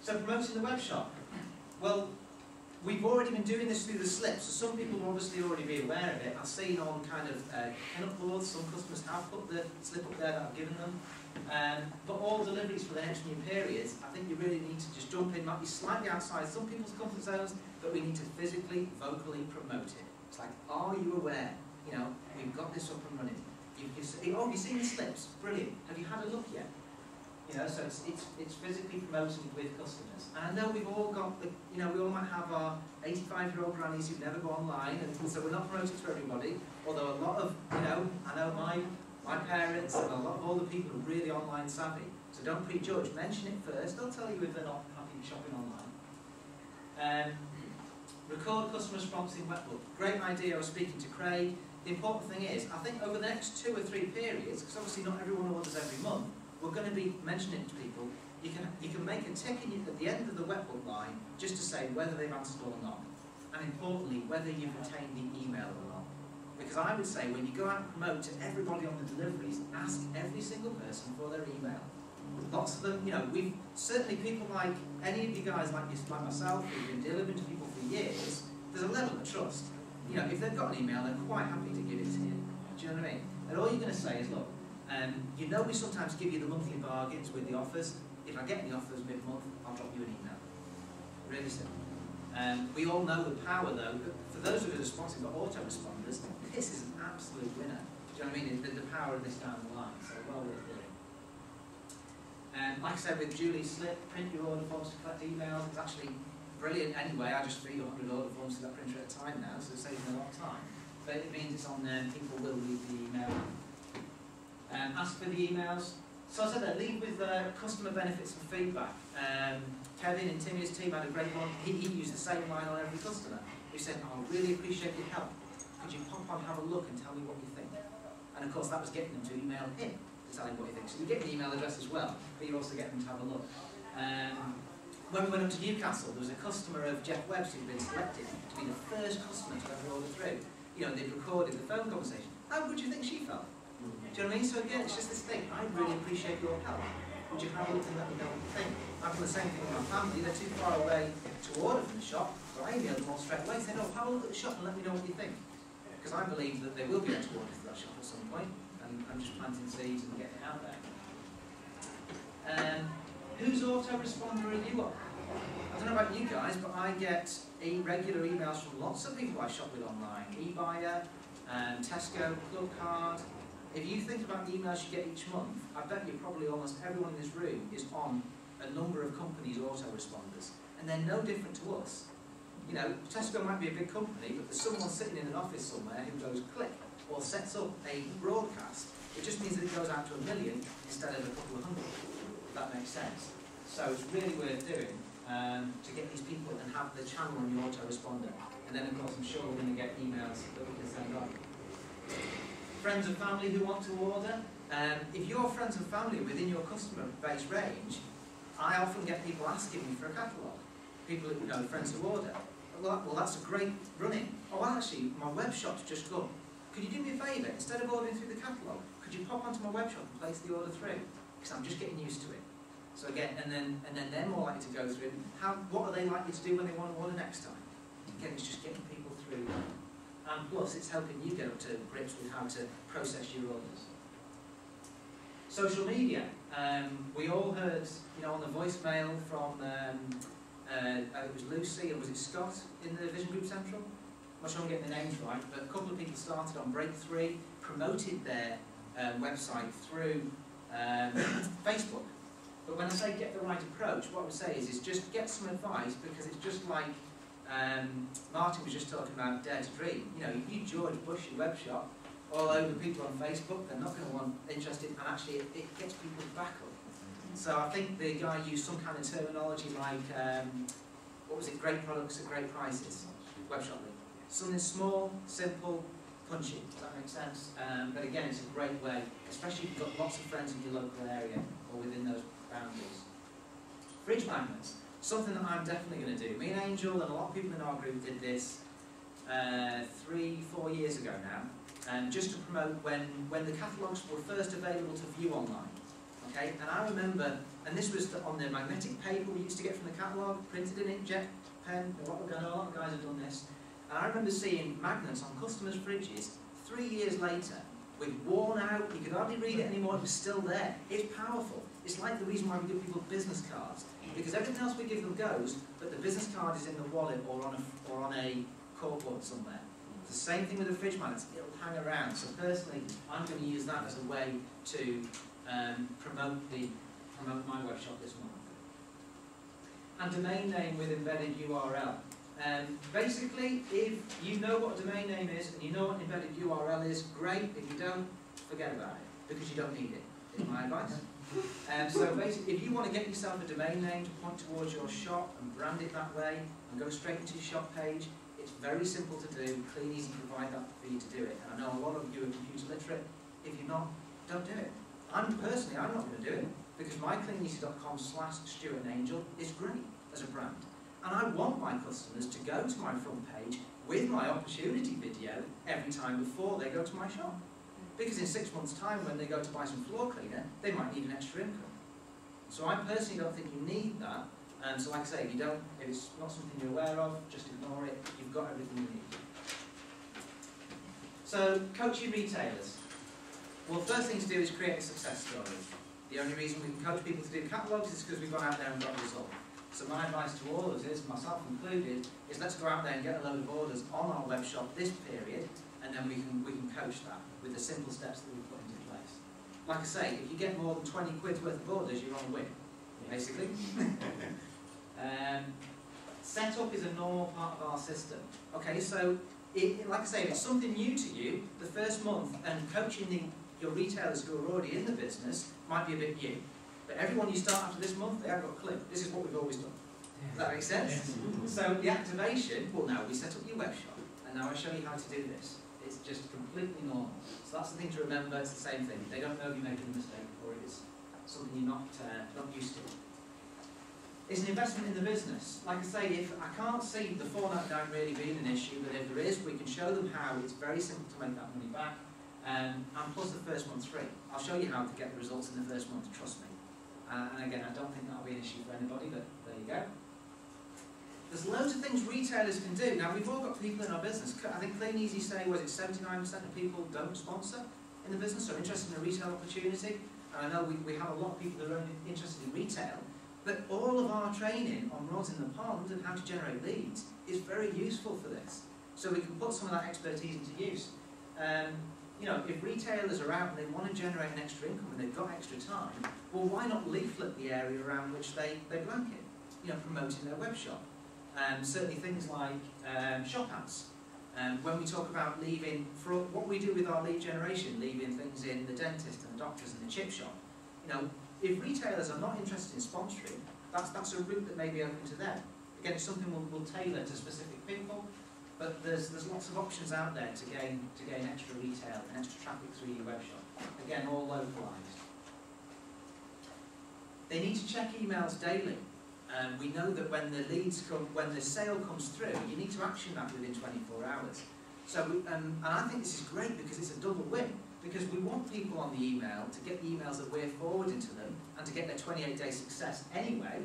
So promoting the web shop. Well, we've already been doing this through the slip, so some people will obviously already be aware of it. I've seen on kind of pin-up boards, some customers have put the slip up there that I've given them. But all deliveries for the next new periods, I think you really need to just jump in, might be slightly outside some people's comfort zones, but we need to physically, vocally promote it. It's like, are you aware? You know, we've got this up and running. You've seen the slips? Brilliant. Have you had a look yet? You know, so it's physically promoting with customers. And I know we've all got, we all might have our 85-year-old grannies who never go online, and so we're not promoting to everybody. Although a lot of, I know my parents and a lot of older people are really online savvy. So don't prejudge. Mention it first. They'll tell you if they're not happy shopping online. Record customer response in Webbook. Great idea. I was speaking to Craig. The important thing is, I think over the next 2 or 3 periods, because obviously not everyone orders every month, we're going to be mentioning it to people. You can make a tick at the end of the webbook line just to say whether they've answered or not, and importantly whether you've retained the email or not. Because I would say when you go out and promote to everybody on the deliveries, ask every single person for their email. Lots of them, we've certainly people like any of you guys like myself who've been delivering to people for years. There's a level of trust. If they've got an email, they're quite happy to give it to you. Do you know what I mean? And all you're going to say is, look. We sometimes give you the monthly bargains with the offers. If I get any offers mid-month, I'll drop you an email. Really simple. We all know the power, though. For those of us responsive but autoresponders, this is an absolute winner. Do you know what I mean? The power of this down the line. So well worth doing. Like I said, with Julie's slip, print your order forms to collect emails. It's actually brilliant anyway. I just feed 100 order forms to that printer at a time now, so it saves me a lot of time. But it means it's on there. People will read the email. Ask for the emails. So I said that, lead with customer benefits and feedback. Kevin and Timmy's team had a great one. He used the same line on every customer. He said, I really appreciate your help. Could you pop on, have a look and tell me what you think? And of course that was getting them to email him to tell him what he thinks. So you get the email address as well, but you also get them to have a look. When we went up to Newcastle, there was a customer of Jeff Webb's who'd been selected to be the first customer to ever order through. They'd recorded the phone conversation. How would you think she felt? Do you know what I mean? So again, it's just this thing. I really appreciate your help. Would you have a look and let me know what you think? I've done the same thing with my family. They're too far away to order from the shop, but I emailed them all straight away saying, have a look at the shop and let me know what you think. Because I believe that they will be able to order from that shop at some point, and I'm just planting seeds and getting it out there. Whose autoresponder are you on? I don't know about you guys, but I get regular emails from lots of people I shop with online. eBuyer, Tesco, Clubcard. If you think about the emails you get each month, I bet you probably almost everyone in this room is on a number of companies' autoresponders, and they're no different to us. Tesco might be a big company, but there's someone sitting in an office somewhere who goes click or sets up a broadcast. It just means that it goes out to 1 million instead of a couple of hundred, if that makes sense. So it's really worth doing to get these people and have the channel on your autoresponder. And then, of course, I'm sure we're going to get emails that we can send on. Friends and family who want to order. If your friends and family are within your customer base range, I often get people asking me for a catalogue. People who know friends who order. Well, that's a great running. Oh, actually, my web shop's just gone. Could you do me a favour? Instead of ordering through the catalogue, could you pop onto my web shop and place the order through? Because I'm just getting used to it. So again, and then they're more likely to go through. What are they likely to do when they want to order next time? Again, it's just getting people through. And plus, it's helping you get up to grips with how to process your orders. Social media. We all heard, on the voicemail from, it was Lucy, or was it Scott in the Vision Group Central? I'm not sure I'm getting the names right, but a couple of people started on Break 3, promoted their website through Facebook. But when I say get the right approach, what I would say is just get some advice, because it's just like Martin was just talking about Dare to Dream. If you George Bush your web shop all over people on Facebook, they're not going to want interested, and actually it gets people back up. So I think the guy used some kind of terminology like, what was it, great products at great prices, web shopping. Something small, simple, punchy. Does that make sense? But again, it's a great way, especially if you've got lots of friends in your local area or within those boundaries. Fridge magnets. Something that I'm definitely going to do. Me and Angel and a lot of people in our group did this 3-4 years ago now, just to promote when the catalogues were first available to view online. Okay, and I remember, and this was on the magnetic paper we used to get from the catalogue, printed in inkjet pen. A lot of guys have done this. And I remember seeing magnets on customers' fridges 3 years later, with worn out, you could hardly read it anymore, it was still there. It's powerful. It's like the reason why we give people business cards, because everything else we give them goes, but the business card is in the wallet or on a corkboard somewhere. It's the same thing with the fridge magnets, it'll hang around. So personally, I'm going to use that as a way to promote my web shop this month. And domain name with embedded URL. Basically, if you know what a domain name is and you know what an embedded URL is, great. If you don't, forget about it, because you don't need it, is my advice. So basically, if you want to get yourself a domain name to point towards your shop and brand it that way and go straight into your shop page, it's very simple to do. Clean Easy provide that for you to do it. And I know a lot of you are computer literate. If you're not, don't do it. I'm not going to do it, because my cleaneasy.com/Stuart and Angel is great as a brand. And I want my customers to go to my front page with my opportunity video every time before they go to my shop. Because in 6 months' time, when they go to buy some floor cleaner, they might need an extra income. So I personally don't think you need that. And so like I say, if it's not something you're aware of, just ignore it. You've got everything you need. So, coach your retailers. Well, first thing to do is create a success story. The only reason we can coach people to do catalogues is because we've gone out there and got a result. So my advice to all of us is, myself included, is let's go out there and get a load of orders on our web shop this period, and then we can coach that with the simple steps that we put into place. Like I say, if you get more than 20 quid worth of orders, you're on a win, basically. Setup is a normal part of our system. Okay, so like I say, if it's something new to you, the first month, and coaching your retailers who are already in the business might be a bit new. But everyone you start after this month, they haven't got a clue. This is what we've always done. Does that make sense? Yes. So the activation, well, now we set up your web shop, and now I show you how to do this. It's just completely normal. So that's the thing to remember, it's the same thing. They don't know if you're making a mistake, or it is something you're not used to. It's an investment in the business. Like I say, if I can't see the fortnight down really being an issue, but if there is, we can show them how it's very simple to make that money back, and plus the first month's free. I'll show you how to get the results in the first month, trust me. And again, I don't think that'll be an issue for anybody, but there you go. There's loads of things retailers can do. Now, we've all got people in our business. I think Clean Easy say, was it 79% of people don't sponsor in the business, or interested in a retail opportunity? And I know we have a lot of people that are interested in retail, but all of our training on rods in the pond and how to generate leads is very useful for this. So we can put some of that expertise into use. You know, if retailers are out and they want to generate an extra income and they've got extra time, well, why not leaflet the area around which they blanket? You know, promoting their web shop. Certainly things like shop ads. When we talk about leaving, for what we do with our lead generation, leaving things in the dentist and the doctors and the chip shop, you know, if retailers are not interested in sponsoring, that's a route that may be open to them. Again, it's something we'll tailor to specific people, but there's lots of options out there to gain extra retail and extra traffic through your web shop. Again, all localized. They need to check emails daily. We know that when the leads come, when the sale comes through, you need to action that within 24 hours. So, and I think this is great because it's a double win. Because we want people on the email to get the emails that we're forwarding to them and to get their 28-day success anyway.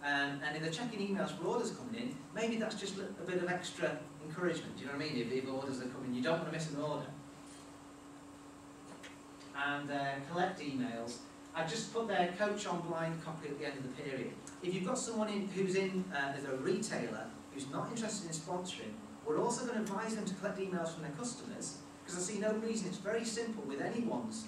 And if they're checking emails for orders coming in, maybe that's just a bit of extra encouragement. Do you know what I mean? If orders are coming, you don't want to miss an order. And collect emails. I've just put their coach on blind copy at the end of the period. If you've got someone who's as a retailer who's not interested in sponsoring, we're also going to advise them to collect emails from their customers, because I see no reason. It's very simple with anyone's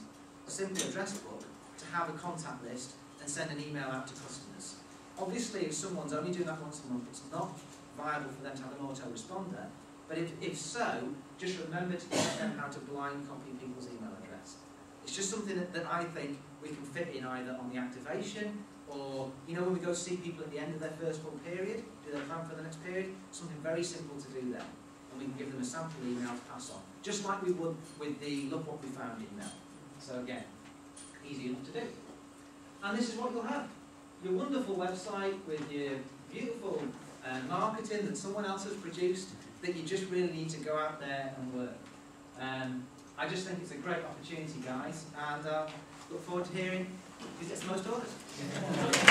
simple address book to have a contact list and send an email out to customers. Obviously, if someone's only doing that once a month, it's not viable for them to have an autoresponder. But if so, just remember to teach them how to blind copy people's email address. It's just something that I think we can fit in either on the activation, or, you know, when we go to see people at the end of their first full period, do their plan for the next period, something very simple to do there. And we can give them a sample email to pass on, just like we would with the Look What We Found email. So again, easy enough to do. And this is what you'll have. Your wonderful website with your beautiful marketing that someone else has produced, that you just really need to go out there and work. I just think it's a great opportunity, guys, and look forward to hearing Because it's the most orders.